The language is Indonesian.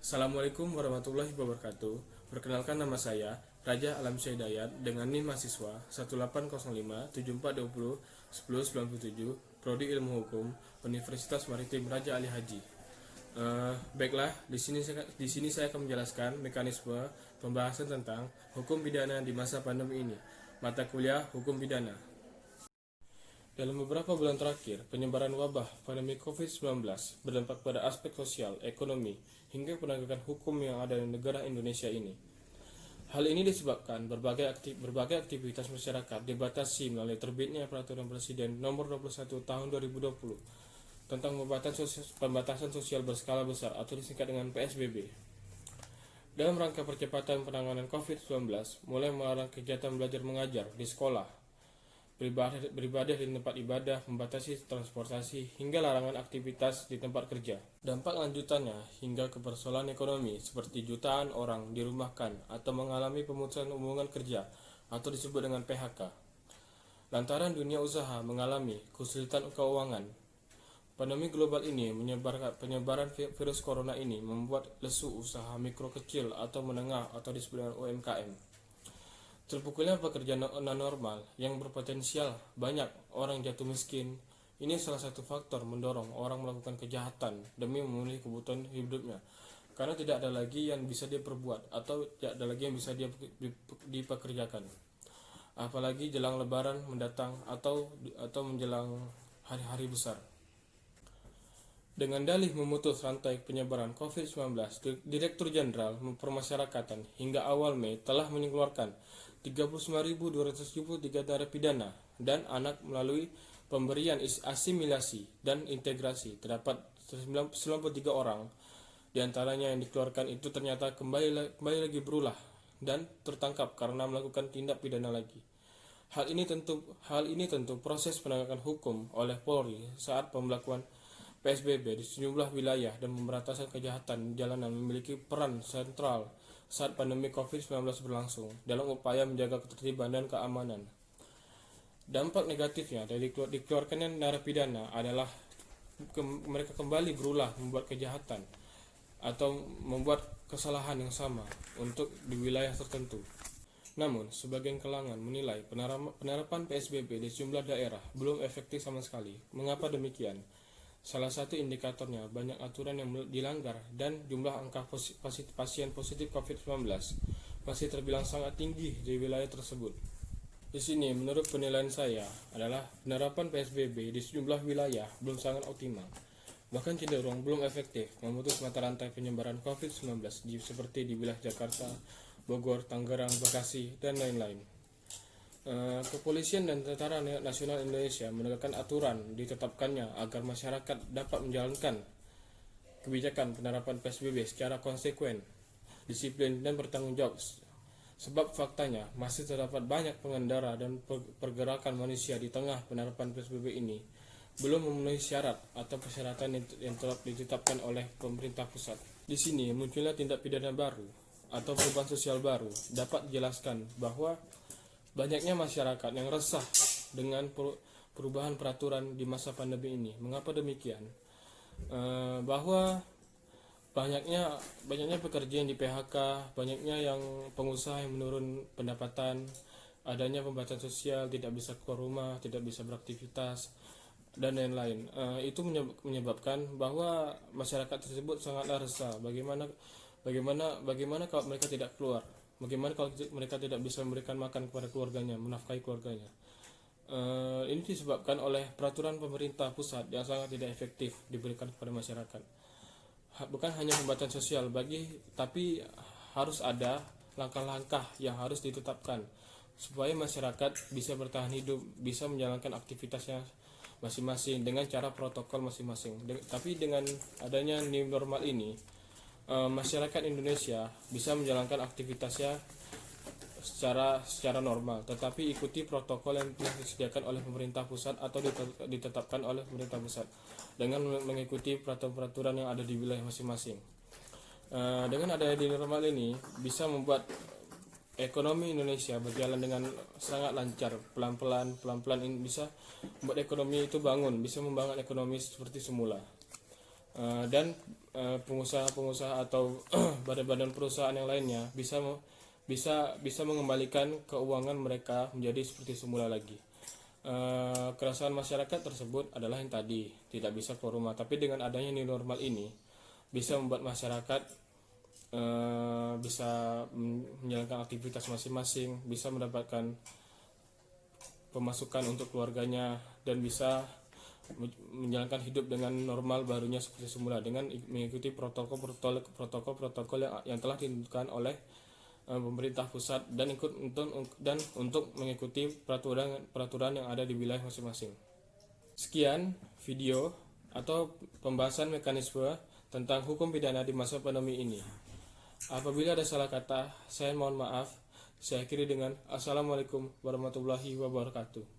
Assalamualaikum warahmatullahi wabarakatuh. Perkenalkan, nama saya Raja Alamsyah Hidayat dengan NIM mahasiswa 1805 7420 1097 Prodi Ilmu Hukum Universitas Maritim Raja Ali Haji. Baiklah, di sini saya akan menjelaskan mekanisme pembahasan tentang hukum pidana di masa pandemi ini. Mata kuliah Hukum Pidana. Dalam beberapa bulan terakhir, penyebaran wabah pandemi COVID-19 berdampak pada aspek sosial, ekonomi, hingga penegakan hukum yang ada di negara Indonesia ini. Hal ini disebabkan berbagai aktivitas masyarakat dibatasi melalui terbitnya Peraturan Presiden Nomor 21 Tahun 2020 tentang pembatasan sosial berskala besar atau disingkat dengan PSBB. Dalam rangka percepatan penanganan COVID-19, mulai melarang kegiatan belajar mengajar di sekolah, beribadah di tempat ibadah, membatasi transportasi, hingga larangan aktivitas di tempat kerja. Dampak lanjutannya hingga ke persoalan ekonomi, seperti jutaan orang dirumahkan atau mengalami pemutusan hubungan kerja atau disebut dengan PHK. Lantaran dunia usaha mengalami kesulitan keuangan. Pandemi global ini penyebaran virus corona ini membuat lesu usaha mikro kecil atau menengah atau disebut dengan UMKM. Terpukulnya pekerjaan non-normal yang berpotensial banyak orang jatuh miskin. Ini salah satu faktor mendorong orang melakukan kejahatan demi memenuhi kebutuhan hidupnya, karena tidak ada lagi yang bisa dia perbuat atau tidak ada lagi yang bisa dia dipekerjakan. Apalagi jelang lebaran mendatang atau menjelang hari-hari besar. Dengan dalih memutus rantai penyebaran COVID-19, Direktur Jenderal Pemasyarakatan hingga awal Mei telah mengeluarkan 39.273 narapidana dan anak melalui pemberian asimilasi dan integrasi. Terdapat 93 orang di antaranya yang dikeluarkan itu ternyata kembali lagi berulah dan tertangkap karena melakukan tindak pidana lagi. Hal ini tentu proses penegakan hukum oleh Polri saat pembelakuan PSBB di sejumlah wilayah dan pemberantasan kejahatan di jalanan memiliki peran sentral saat pandemi COVID-19 berlangsung dalam upaya menjaga ketertiban dan keamanan. Dampak negatifnya dari dikeluarkannya narapidana adalah mereka kembali berulah membuat kejahatan atau membuat kesalahan yang sama untuk di wilayah tertentu. Namun, sebagian kalangan menilai penerapan PSBB di sejumlah daerah belum efektif sama sekali. Mengapa demikian? Salah satu indikatornya banyak aturan yang dilanggar dan jumlah angka pasien positif COVID-19 masih terbilang sangat tinggi di wilayah tersebut. Di sini menurut penilaian saya adalah penerapan PSBB di sejumlah wilayah belum sangat optimal, bahkan cenderung belum efektif memutus mata rantai penyebaran COVID-19 seperti di wilayah Jakarta, Bogor, Tangerang, Bekasi, dan lain-lain. Kepolisian dan Tentara Nasional Indonesia menegakkan aturan ditetapkannya agar masyarakat dapat menjalankan kebijakan penerapan PSBB secara konsekuen, disiplin, dan bertanggung jawab. Sebab faktanya masih terdapat banyak pengendara dan pergerakan manusia di tengah penerapan PSBB ini belum memenuhi syarat atau persyaratan yang telah ditetapkan oleh pemerintah pusat. Di sini munculnya tindak pidana baru atau perubahan sosial baru. Dapat dijelaskan bahwa banyaknya masyarakat yang resah dengan perubahan peraturan di masa pandemi ini. Mengapa demikian? Bahwa banyaknya pekerja yang di PHK, banyaknya yang pengusaha yang menurun pendapatan, adanya pembatasan sosial, tidak bisa keluar rumah, tidak bisa beraktivitas, dan lain-lain. Itu menyebabkan bahwa masyarakat tersebut sangatlah resah. Bagaimana kalau mereka tidak keluar? Bagaimana kalau mereka tidak bisa memberikan makan kepada keluarganya, menafkahi keluarganya? Ini disebabkan oleh peraturan pemerintah pusat yang sangat tidak efektif diberikan kepada masyarakat. Bukan hanya pembatasan sosial, tapi harus ada langkah-langkah yang harus ditetapkan supaya masyarakat bisa bertahan hidup, bisa menjalankan aktivitasnya masing-masing dengan cara protokol masing-masing. Tapi dengan adanya new normal ini, masyarakat Indonesia bisa menjalankan aktivitasnya secara normal, tetapi ikuti protokol yang telah disediakan oleh pemerintah pusat atau ditetapkan oleh pemerintah pusat dengan mengikuti peraturan yang ada di wilayah masing-masing. Dengan adanya di normal ini bisa membuat ekonomi Indonesia berjalan dengan sangat lancar, pelan-pelan ini bisa membuat ekonomi itu bangun, bisa membangun ekonomi seperti semula. Dan pengusaha-pengusaha atau badan-badan perusahaan yang lainnya bisa mengembalikan keuangan mereka menjadi seperti semula lagi. Keresahan masyarakat tersebut adalah yang tadi, tidak bisa keluar rumah, tapi dengan adanya new normal ini bisa membuat masyarakat bisa menjalankan aktivitas masing-masing, bisa mendapatkan pemasukan untuk keluarganya, dan bisa menjalankan hidup dengan normal barunya seperti semula dengan mengikuti protokol yang telah ditentukan oleh pemerintah pusat dan untuk mengikuti peraturan yang ada di wilayah masing-masing. Sekian video atau pembahasan mekanisme tentang hukum pidana di masa pandemi ini. Apabila ada salah kata, saya mohon maaf. Saya akhiri dengan Assalamualaikum warahmatullahi wabarakatuh.